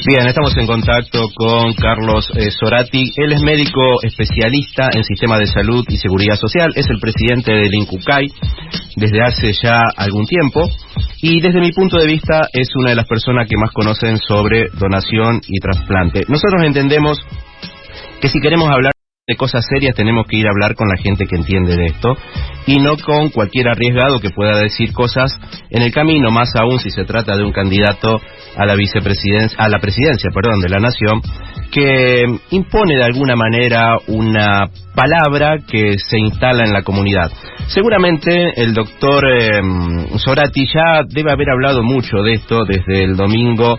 Bien, estamos en contacto con Carlos Zorati. Él es médico especialista en sistema de salud y seguridad social, es el presidente del INCUCAI desde hace ya algún tiempo y desde mi punto de vista es una de las personas que más conocen sobre donación y trasplante. Nosotros entendemos que si queremos hablar de cosas serias tenemos que ir a hablar con la gente que entiende de esto y no con cualquier arriesgado que pueda decir cosas en el camino, más aún si se trata de un candidato a la presidencia de la nación, que impone de alguna manera una palabra que se instala en la comunidad. Seguramente el doctor Zorati ya debe haber hablado mucho de esto desde el domingo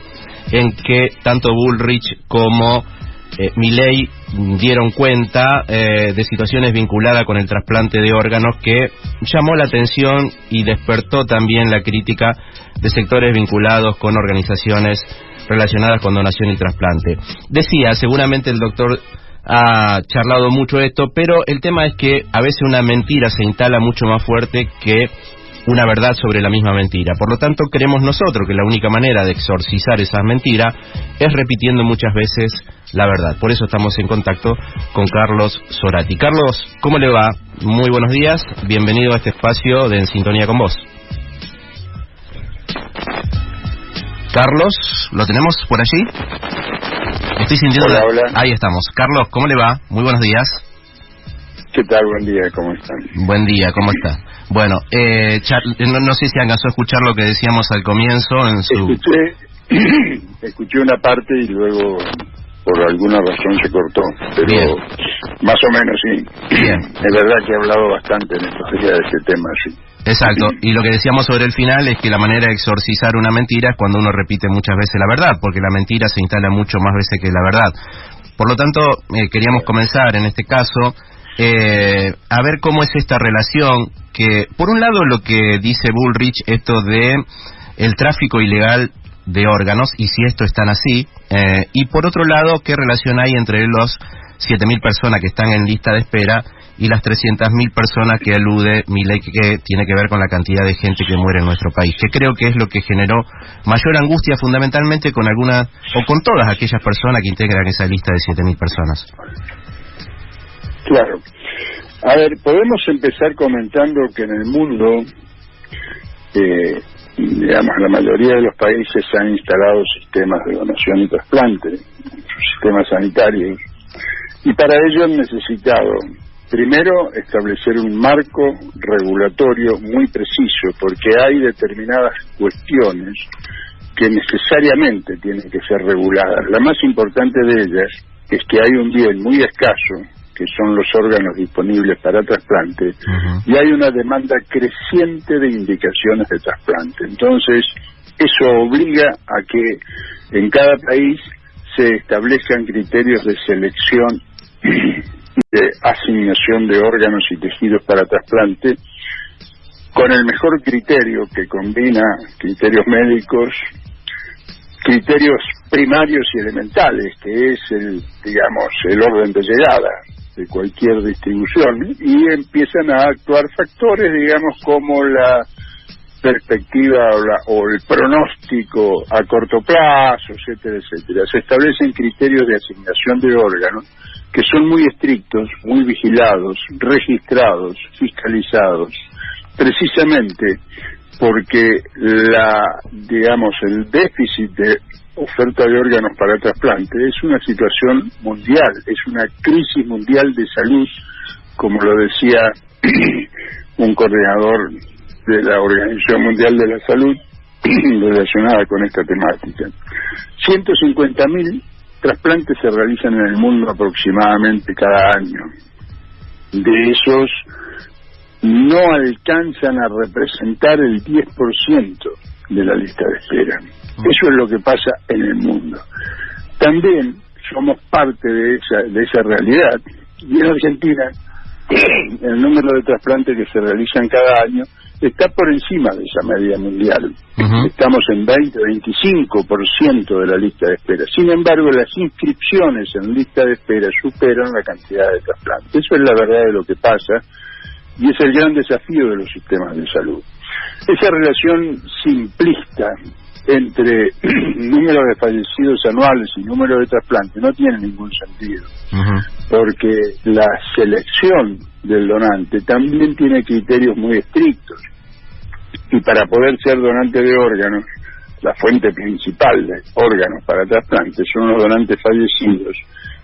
en que tanto Bullrich como Milei dieron cuenta de situaciones vinculadas con el trasplante de órganos que llamó la atención y despertó también la crítica de sectores vinculados con organizaciones relacionadas con donación y trasplante. Decía, seguramente el doctor ha charlado mucho de esto, pero el tema es que a veces una mentira se instala mucho más fuerte que una verdad sobre la misma mentira. Por lo tanto, creemos nosotros que la única manera de exorcizar esas mentiras es repitiendo muchas veces la verdad. Por eso estamos en contacto con Carlos Zorati. Carlos, ¿cómo le va? Muy buenos días. Bienvenido a este espacio de En Sintonía con Vos. Carlos, ¿lo tenemos por allí? Estoy sintiendo... Hola. Ahí estamos. Carlos, ¿cómo le va? Muy buenos días. ¿Qué tal? Buen día, ¿cómo están? Buen día, ¿cómo está? Bueno, no sé si alcanzó a escuchar lo que decíamos al comienzo en su... Escuché una parte y luego por alguna razón se cortó, pero Bien. Más o menos sí. Bien. Es verdad que he hablado bastante en estos días de este tema, sí. Exacto, y lo que decíamos sobre el final es que la manera de exorcizar una mentira es cuando uno repite muchas veces la verdad, porque la mentira se instala mucho más veces que la verdad. Por lo tanto, queríamos comenzar en este caso a ver cómo es esta relación que, por un lado, lo que dice Bullrich, esto de el tráfico ilegal de órganos, y si esto es tan así, y por otro lado, qué relación hay entre los 7.000 personas que están en lista de espera y las 300.000 personas que alude Milei, que tiene que ver con la cantidad de gente que muere en nuestro país, que creo que es lo que generó mayor angustia fundamentalmente con algunas, o con todas aquellas personas que integran esa lista de 7.000 personas. Claro. A ver, podemos empezar comentando que en el mundo, digamos, la mayoría de los países han instalado sistemas de donación y trasplante, sistemas sanitarios, y para ello han necesitado, primero, establecer un marco regulatorio muy preciso, porque hay determinadas cuestiones que necesariamente tienen que ser reguladas. La más importante de ellas es que hay un bien muy escaso, que son los órganos disponibles para trasplante, y hay una demanda creciente de indicaciones de trasplante. Entonces, eso obliga a que en cada país se establezcan criterios de selección de asignación de órganos y tejidos para trasplante con el mejor criterio, que combina criterios médicos, criterios primarios y elementales, que es el orden de llegada de cualquier distribución, y empiezan a actuar factores, digamos, como la perspectiva o el pronóstico a corto plazo, etcétera, etcétera. Se establecen criterios de asignación de órganos que son muy estrictos, muy vigilados, registrados, fiscalizados, precisamente porque el déficit de oferta de órganos para trasplante es una situación mundial, es una crisis mundial de salud, como lo decía un coordinador de la Organización Mundial de la Salud relacionada con esta temática. 150.000 trasplantes se realizan en el mundo aproximadamente cada año. De esos, no alcanzan a representar el 10% de la lista de espera. Eso es lo que pasa en el mundo. También somos parte de esa realidad, y en Argentina el número de trasplantes que se realizan cada año está por encima de esa media mundial. Estamos en 20-25% de la lista de espera. Sin embargo, las inscripciones en lista de espera superan la cantidad de trasplantes. Eso es la verdad de lo que pasa, y es el gran desafío de los sistemas de salud. Esa relación simplista entre número de fallecidos anuales y número de trasplantes no tiene ningún sentido, porque la selección del donante también tiene criterios muy estrictos, y para poder ser donante de órganos, la fuente principal de órganos para trasplantes son los donantes fallecidos,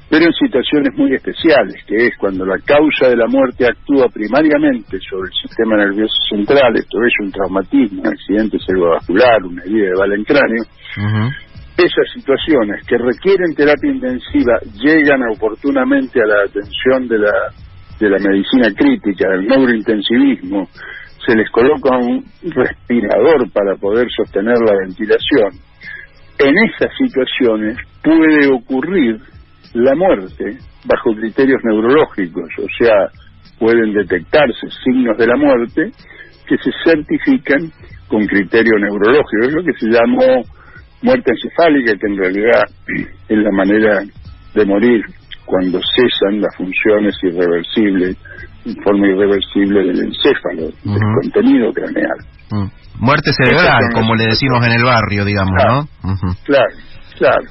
pero en situaciones muy especiales, que es cuando la causa de la muerte actúa primariamente sobre el sistema nervioso central, esto es un traumatismo, un accidente cerebrovascular, una herida de bala en cráneo. Esas situaciones que requieren terapia intensiva llegan oportunamente a la atención de la medicina crítica, del neurointensivismo. Se les coloca un respirador para poder sostener la ventilación. En esas situaciones puede ocurrir la muerte bajo criterios neurológicos, o sea, pueden detectarse signos de la muerte que se certifican con criterio neurológico. Es lo que se llamó muerte encefálica, que en realidad es la manera de morir cuando cesan las funciones irreversibles, en forma irreversible del encéfalo, del contenido craneal. Muerte cerebral, como le decimos en el barrio, digamos, claro, ¿no? Claro.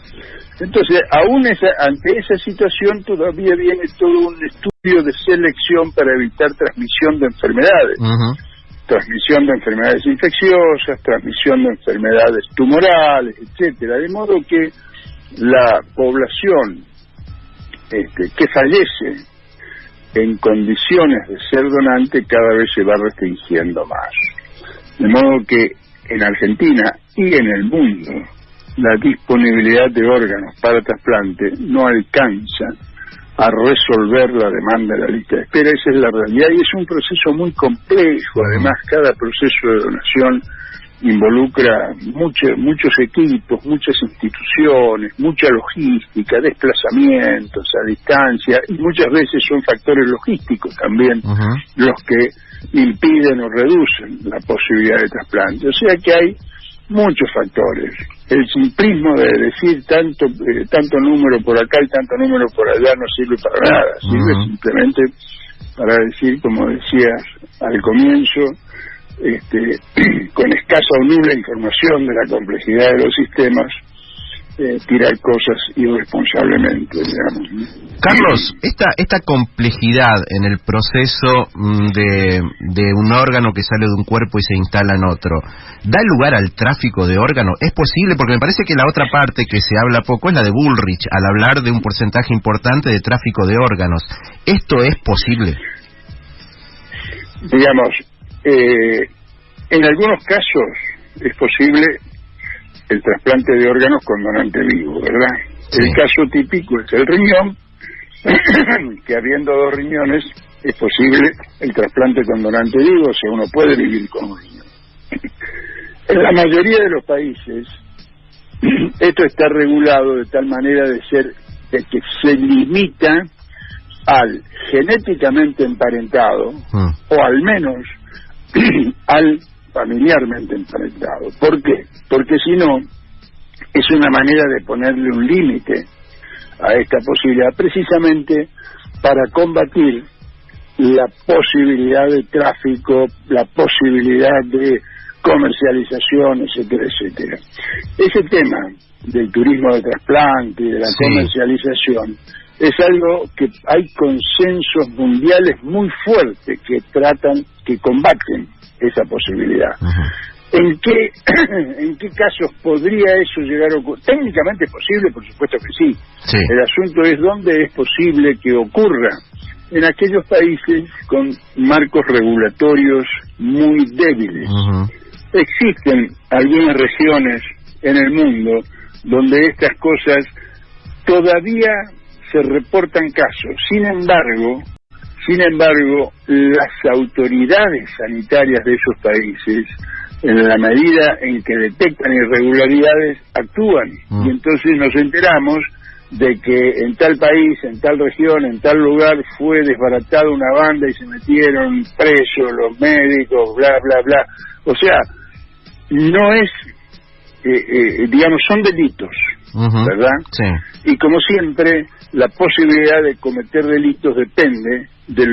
Entonces, aún ante esa situación todavía viene todo un estudio de selección para evitar transmisión de enfermedades. Transmisión de enfermedades infecciosas, transmisión de enfermedades tumorales, etcétera. De modo que la población que fallece en condiciones de ser donante cada vez se va restringiendo más. De modo que en Argentina y en el mundo la disponibilidad de órganos para trasplante no alcanza a resolver la demanda de la lista de espera. Esa es la realidad, y es un proceso muy complejo. Además, cada proceso de donación involucra muchos equipos, muchas instituciones, mucha logística, desplazamientos a distancia, y muchas veces son factores logísticos también los que impiden o reducen la posibilidad de trasplante. O sea que hay muchos factores. El simplismo de decir tanto número por acá y tanto número por allá no sirve para nada. Sirve simplemente para decir, como decías al comienzo, con escasa o nula información de la complejidad de los sistemas, tirar cosas irresponsablemente, digamos. Carlos, esta complejidad en el proceso de un órgano que sale de un cuerpo y se instala en otro, ¿da lugar al tráfico de órganos? ¿Es posible? Porque me parece que la otra parte que se habla poco es la de Bullrich, al hablar de un porcentaje importante de tráfico de órganos. ¿Esto es posible? Digamos, en algunos casos es posible el trasplante de órganos con donante vivo, ¿verdad? Sí. El caso típico es el riñón, que habiendo dos riñones es posible el trasplante con donante vivo, o sea, uno puede vivir con un riñón. En la mayoría de los países esto está regulado de tal manera de que se limita al genéticamente emparentado, o al menos al familiarmente emparentado. ¿Por qué? Porque si no, es una manera de ponerle un límite a esta posibilidad, precisamente para combatir la posibilidad de tráfico, la posibilidad de comercialización, etcétera, etcétera. Ese tema del turismo de trasplante y de la comercialización es algo que hay consensos mundiales muy fuertes que combaten esa posibilidad. ¿En qué casos podría eso llegar a ocurrir? Técnicamente es posible, por supuesto que sí. El asunto es dónde es posible que ocurra. En aquellos países con marcos regulatorios muy débiles. Existen algunas regiones en el mundo donde estas cosas todavía se reportan casos. Sin embargo, las autoridades sanitarias de esos países, en la medida en que detectan irregularidades, actúan. Y entonces nos enteramos de que en tal país, en tal región, en tal lugar fue desbaratada una banda y se metieron presos los médicos, bla, bla, bla. O sea, no es, digamos, son delitos, ¿verdad? Sí. Y como siempre, la posibilidad de cometer delitos depende de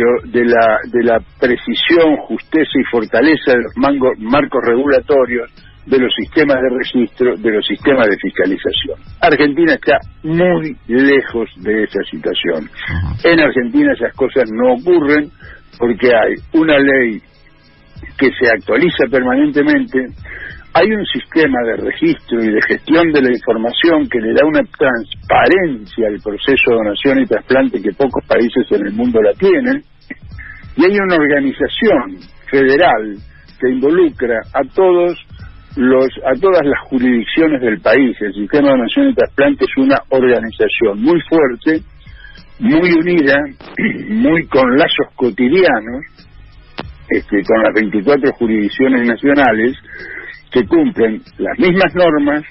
la precisión, justeza y fortaleza de los marcos regulatorios de los sistemas de registro, de los sistemas de fiscalización. Argentina está muy lejos de esa situación. En Argentina esas cosas no ocurren porque hay una ley que se actualiza permanentemente, hay un sistema de registro y de gestión de la información que le da una transparencia al proceso de donación y trasplante que pocos países en el mundo la tienen, y hay una organización federal que involucra a todas las jurisdicciones del país. El sistema de donación y trasplante es una organización muy fuerte, muy unida, muy con lazos cotidianos, con las 24 jurisdicciones nacionales, que cumplen las mismas normas,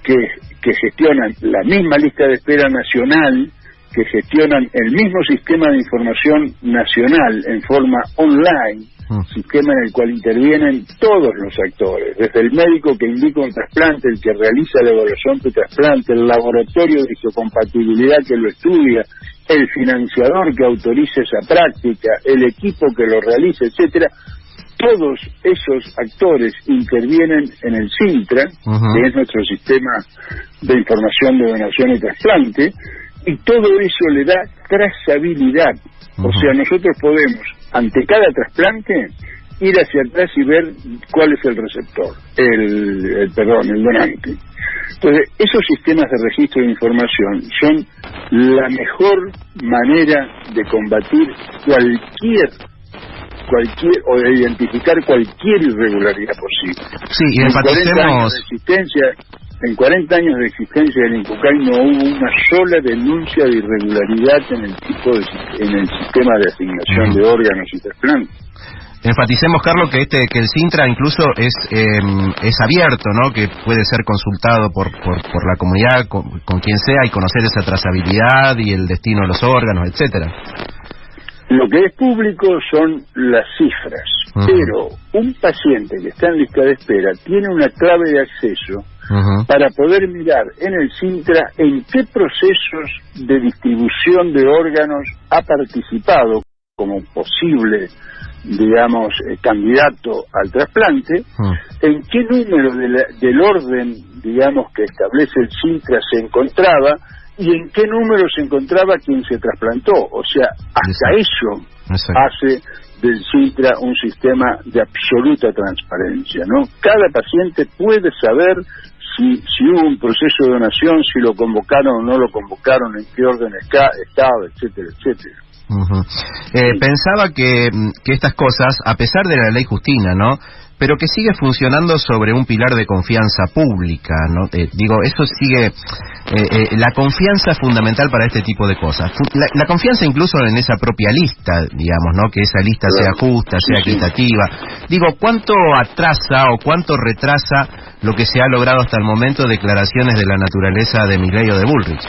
que gestionan la misma lista de espera nacional, que gestionan el mismo sistema de información nacional en forma online, sistema en el cual intervienen todos los actores, desde el médico que indica un trasplante, el que realiza la evaluación de trasplante, el laboratorio de histocompatibilidad que lo estudia, el financiador que autoriza esa práctica, el equipo que lo realiza, etcétera. Todos esos actores intervienen en el SINTRA, que es nuestro sistema de información de donación y trasplante, y todo eso le da trazabilidad. O sea, nosotros podemos, ante cada trasplante, ir hacia atrás y ver cuál es el receptor, el donante. Entonces, esos sistemas de registro de información son la mejor manera de combatir cualquier o de identificar cualquier irregularidad posible. Sí, y enfaticemos... En 40 años de existencia del INCUCAI no hubo una sola denuncia de irregularidad en el sistema de asignación de órganos y trasplantes. Enfaticemos, Carlos, que el SINTRA incluso es abierto, ¿no? Que puede ser consultado por la comunidad, con quien sea, y conocer esa trazabilidad y el destino de los órganos, etcétera. Lo que es público son las cifras, pero un paciente que está en lista de espera tiene una clave de acceso para poder mirar en el SINTRA en qué procesos de distribución de órganos ha participado como posible, digamos, candidato al trasplante, en qué número del orden, digamos, que establece el SINTRA se encontraba, y en qué número se encontraba quien se trasplantó. O sea, hasta eso hace del SINTRA un sistema de absoluta transparencia, ¿no? Cada paciente puede saber si hubo un proceso de donación, si lo convocaron o no lo convocaron, en qué orden estaba, etcétera, etcétera. Pensaba que estas cosas, a pesar de la ley Justina, ¿no?, pero que sigue funcionando sobre un pilar de confianza pública, ¿no? Eso sigue... la confianza es fundamental para este tipo de cosas. La confianza incluso en esa propia lista, digamos, ¿no? Que esa lista sea justa, sea equitativa. ¿Cuánto atrasa o cuánto retrasa lo que se ha logrado hasta el momento declaraciones de la naturaleza de Milei o de Bullrich?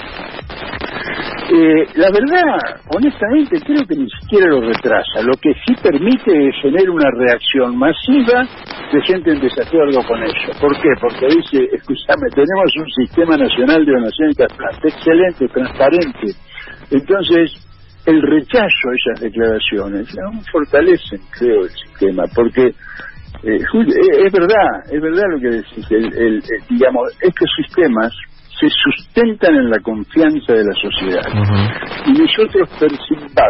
La verdad, honestamente, creo que ni siquiera lo retrasa. Lo que sí permite es tener una reacción masiva de gente en desacuerdo con eso. ¿Por qué? Porque dice, escúchame, tenemos un sistema nacional de donación y trasplante excelente, transparente. Entonces, el rechazo a esas declaraciones aún fortalecen, creo, el sistema, porque es verdad lo que decís. Digamos, estos sistemas se sustentan en la confianza de la sociedad. Y nosotros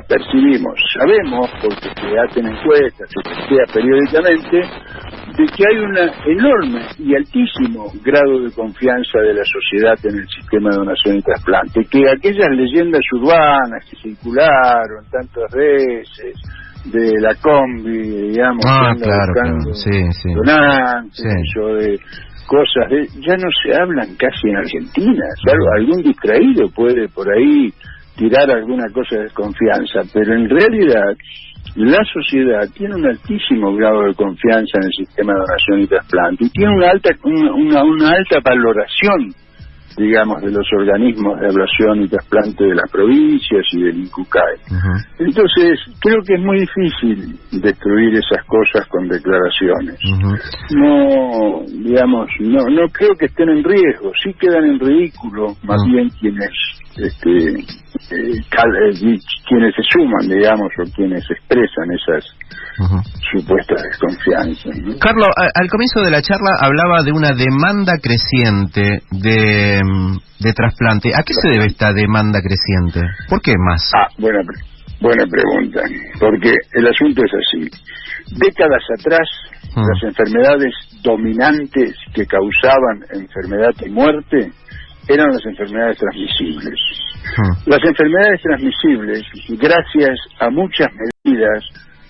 percibimos, sabemos, porque se hacen encuestas, se testea periódicamente, de que hay un enorme y altísimo grado de confianza de la sociedad en el sistema de donación y trasplante, que aquellas leyendas urbanas que circularon tantas veces, de la combi, digamos, buscando donantes, o de cosas ya no se hablan casi en Argentina, salvo algún distraído puede por ahí tirar alguna cosa de desconfianza, pero en realidad la sociedad tiene un altísimo grado de confianza en el sistema de donación y trasplante y tiene una alta valoración digamos, de los organismos de ablación y trasplante de las provincias y del INCUCAI. Entonces, creo que es muy difícil destruir esas cosas con declaraciones. No, digamos, no creo que estén en riesgo, sí quedan en ridículo, más bien quienes quienes se suman, digamos, o quienes expresan esas supuestas desconfianzas, ¿no? Carlos, al comienzo de la charla hablaba de una demanda creciente de trasplante. ¿A qué se debe esta demanda creciente? ¿Por qué más? Buena pregunta, porque el asunto es así. Décadas atrás, las enfermedades dominantes que causaban enfermedad y muerte eran las enfermedades transmisibles. Las enfermedades transmisibles, gracias a muchas medidas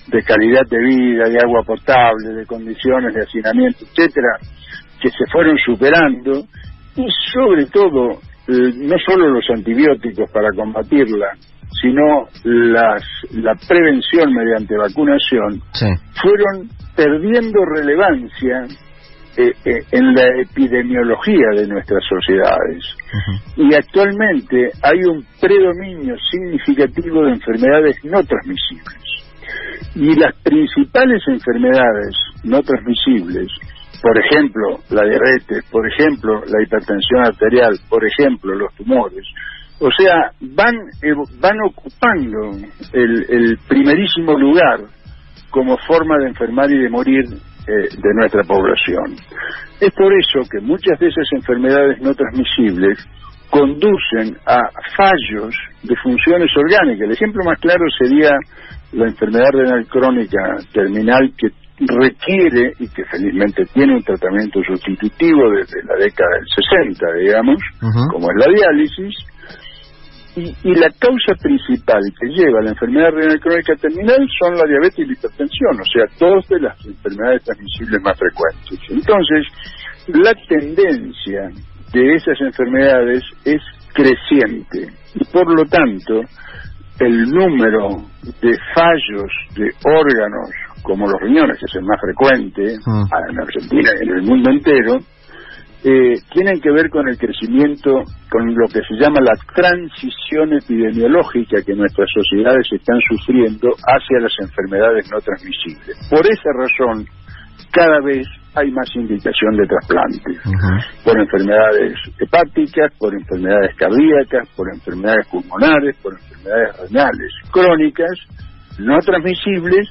de calidad de vida, de agua potable, de condiciones de hacinamiento, etcétera, que se fueron superando, y sobre todo, no solo los antibióticos para combatirla, sino la prevención mediante vacunación, fueron perdiendo relevancia en la epidemiología de nuestras sociedades. Y actualmente hay un predominio significativo de enfermedades no transmisibles. Y las principales enfermedades no transmisibles, por ejemplo, la diabetes, por ejemplo, la hipertensión arterial, por ejemplo, los tumores, o sea, van ocupando el primerísimo lugar como forma de enfermar y de morir de nuestra población. Es por eso que muchas de esas enfermedades no transmisibles conducen a fallos de funciones orgánicas. El ejemplo más claro sería la enfermedad renal crónica terminal, que requiere y que felizmente tiene un tratamiento sustitutivo desde la década del 60, digamos, como es la diálisis, y la causa principal que lleva a la enfermedad renal crónica terminal son la diabetes y la hipertensión, o sea, dos de las enfermedades transmisibles más frecuentes. Entonces, la tendencia de esas enfermedades es creciente, y por lo tanto, el número de fallos de órganos, como los riñones, que es el más frecuente en Argentina y en el mundo entero, tienen que ver con el crecimiento, con lo que se llama la transición epidemiológica que nuestras sociedades están sufriendo hacia las enfermedades no transmisibles. Por esa razón, cada vez hay más indicación de trasplante, por enfermedades hepáticas, por enfermedades cardíacas, por enfermedades pulmonares, por enfermedades renales crónicas, no transmisibles,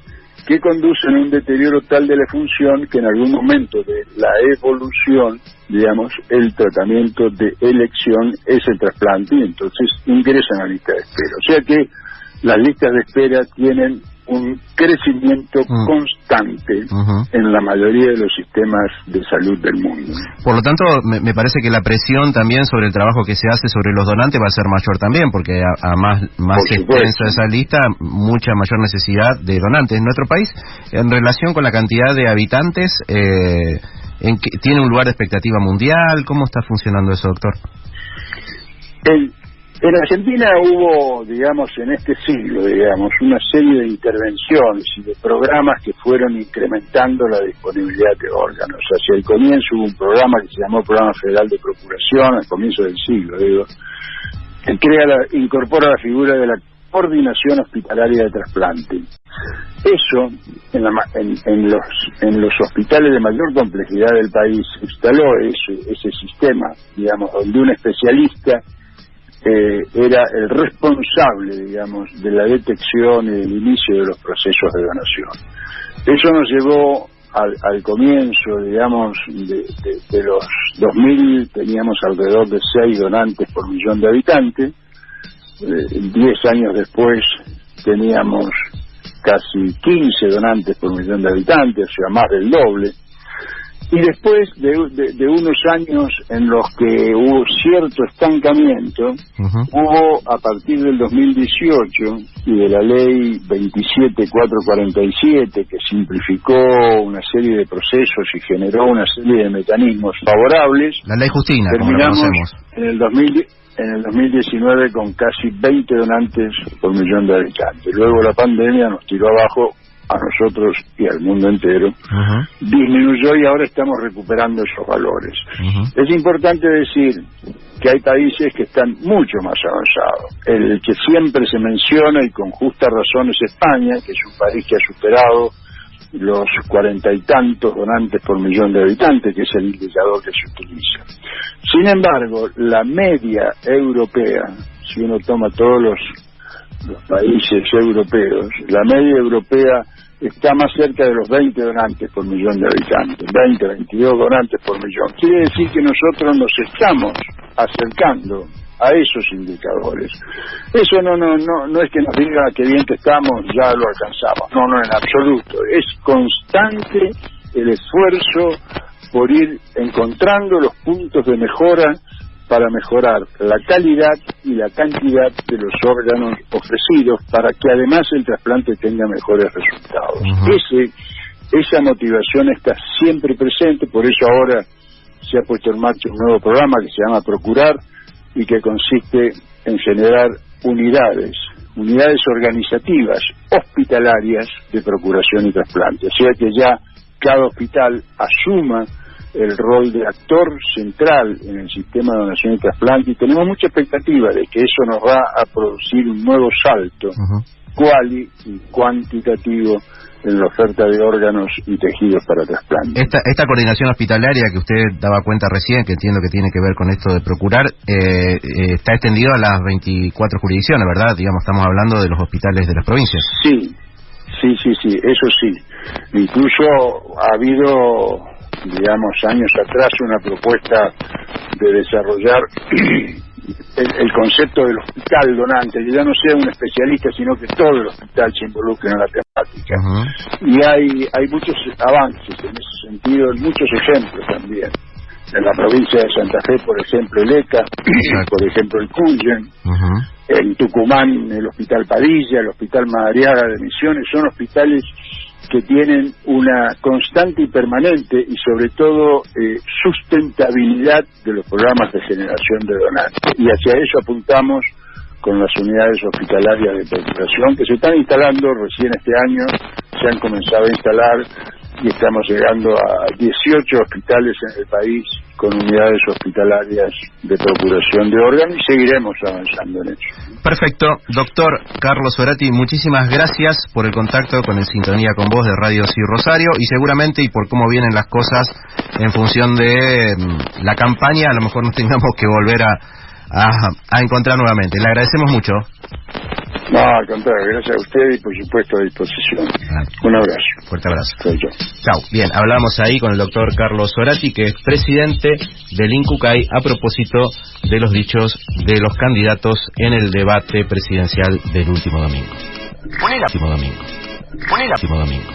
que conducen a un deterioro tal de la función que en algún momento de la evolución, digamos, el tratamiento de elección es el trasplante, y entonces ingresan a la lista de espera. O sea que las listas de espera tienen un crecimiento constante en la mayoría de los sistemas de salud del mundo. Por lo tanto, me parece que la presión también sobre el trabajo que se hace sobre los donantes va a ser mayor también, porque a más extensa esa lista, mucha mayor necesidad de donantes. En nuestro país, en relación con la cantidad de habitantes, ¿tiene un lugar de expectativa mundial? ¿Cómo está funcionando eso, doctor? En Argentina hubo, digamos, en este siglo, digamos, una serie de intervenciones y de programas que fueron incrementando la disponibilidad de órganos. Hacia el comienzo hubo un programa que se llamó Programa Federal de Procuración, al comienzo del siglo, digo, que incorpora la figura de la coordinación hospitalaria de trasplante. Eso, en los hospitales de mayor complejidad del país, se instaló ese sistema, digamos, donde un especialista era el responsable, digamos, de la detección y del inicio de los procesos de donación. Eso nos llevó al comienzo, digamos, de los 2000, teníamos alrededor de 6 donantes por millón de habitantes. 10 años después teníamos casi 15 donantes por millón de habitantes, o sea, más del doble. Y después de unos años en los que hubo cierto estancamiento, hubo a partir del 2018 y de la ley 27447, que simplificó una serie de procesos y generó una serie de mecanismos favorables. La ley Justina, como la conocemos. En el 2019 con casi 20 donantes por millón de habitantes. Luego la pandemia nos tiró abajo a nosotros y al mundo entero, disminuyó y ahora estamos recuperando esos valores. Es importante decir que hay países que están mucho más avanzados. El que siempre se menciona, y con justa razón, es España, que es un país que ha superado los 40 y tantos donantes por millón de habitantes, que es el indicador que se utiliza. Sin embargo, la media europea, si uno toma todos los países europeos, la media europea está más cerca de los 20 donantes por millón de habitantes, 20, 22 donantes por millón. Quiere decir que nosotros nos estamos acercando a esos indicadores. Eso no es que nos diga que bien que estamos, ya lo alcanzamos. No, en absoluto. Es constante el esfuerzo por ir encontrando los puntos de mejora para mejorar la calidad y la cantidad de los órganos ofrecidos, para que además el trasplante tenga mejores resultados. Esa motivación está siempre presente, por eso ahora se ha puesto en marcha un nuevo programa que se llama Procurar, y que consiste en generar unidades organizativas, hospitalarias, de procuración y trasplante. O sea que ya cada hospital asuma el rol de actor central en el sistema de donación y trasplante, y tenemos mucha expectativa de que eso nos va a producir un nuevo salto cuali y cuantitativo en la oferta de órganos y tejidos para trasplante. Esta coordinación hospitalaria que usted daba cuenta recién, que entiendo que tiene que ver con esto de procurar, está extendido a las 24 jurisdicciones, ¿verdad? Digamos, estamos hablando de los hospitales de las provincias. Sí, eso sí. Incluso ha habido, digamos, años atrás una propuesta de desarrollar el concepto del hospital donante, que ya no sea un especialista, sino que todo el hospital se involucre en la temática. Y hay muchos avances en ese sentido, muchos ejemplos también. En la provincia de Santa Fe, por ejemplo, el ECA, por ejemplo, el Cuyen, en Tucumán, el Hospital Padilla, el Hospital Madariaga de Misiones, son hospitales que tienen una constante y permanente y sobre todo sustentabilidad de los programas de generación de donantes, y hacia eso apuntamos con las unidades hospitalarias de procuración que se están instalando recién este año, se han comenzado a instalar y estamos llegando a 18 hospitales en el país con unidades hospitalarias de procuración de órganos, y seguiremos avanzando en eso. Perfecto. Doctor Carlos Sorati, muchísimas gracias por el contacto con En Sintonía con Vos de Radio Sí Rosario, y seguramente, y por cómo vienen las cosas en función de la campaña, a lo mejor nos tengamos que volver a encontrar nuevamente. Le agradecemos mucho. No, al contrario, gracias a usted y por supuesto a disposición. Un abrazo. Fuerte abrazo. Soy yo. Chao. Bien, hablamos ahí con el doctor Carlos Sorati, que es presidente del INCUCAI, a propósito de los dichos de los candidatos en el debate presidencial del último domingo. Último domingo.